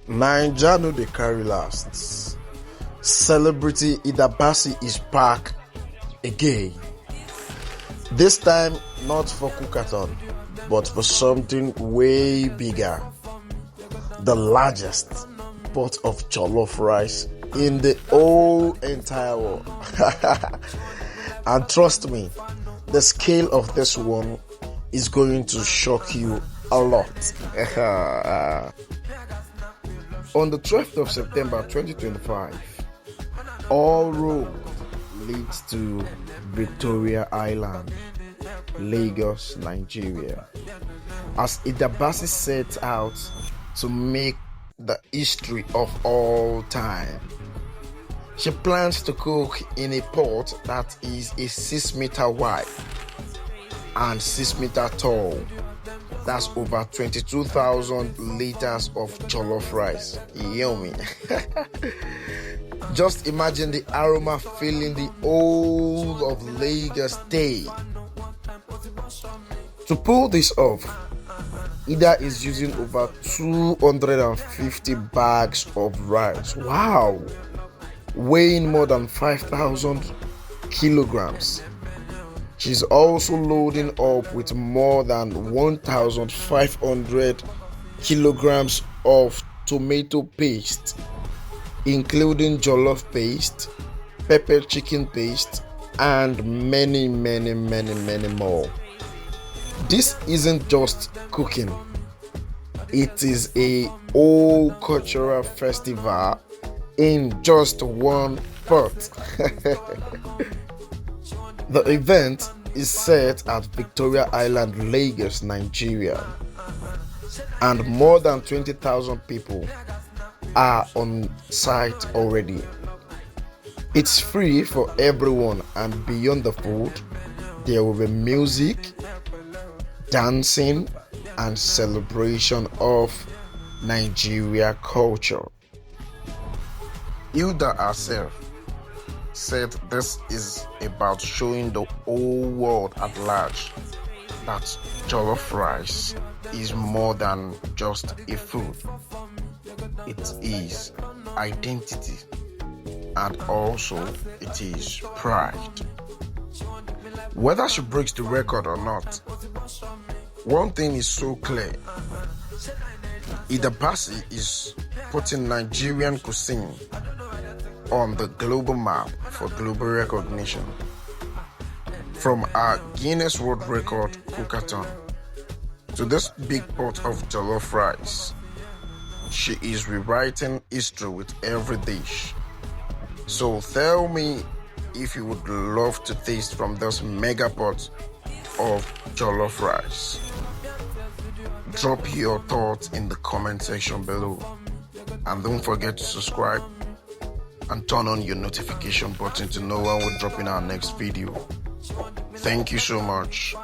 Naija no dey carry last. Celebrity Hilda Baci is back again. This time not for cookathon, but for something way bigger. The largest pot of jollof rice in the whole entire world. And trust me, the scale of this one is going to shock you a lot. On the 12th of September 2025, all road leads to Victoria Island, Lagos, Nigeria, as Hilda Baci sets out to make the history of all time. She plans to cook in a pot that is a 6 meter wide and 6 meter tall. That's over 22,000 liters of jollof rice. Yummy. Just imagine the aroma filling the whole of Lagos State. To pull this off, Hilda is using over 250 bags of rice. Wow! Weighing more than 5,000 kilograms. She's also loading up with more than 1,500 kilograms of tomato paste, including jollof paste, pepper chicken paste, and many more. This isn't just cooking. It is a whole cultural festival in just one pot. The event is set at Victoria Island, Lagos, Nigeria, and more than 20,000 people are on site already. It's free for everyone, and beyond the food, there will be music, dancing, and celebration of Nigeria culture. Hilda herself said this is about showing the whole world at large that jollof rice is more than just a food. It is identity, and also it is pride. Whether she breaks the record or not, one thing is so clear: Hilda Baci is putting Nigerian cuisine on the global map for global recognition. From our Guinness World Record cookathon to this big pot of jollof rice, she is rewriting history with every dish. So tell me if you would love to taste from this mega pot of jollof rice. Drop your thoughts in the comment section below, and don't forget to subscribe and turn on your notification button to know when we're dropping our next video. Thank you so much.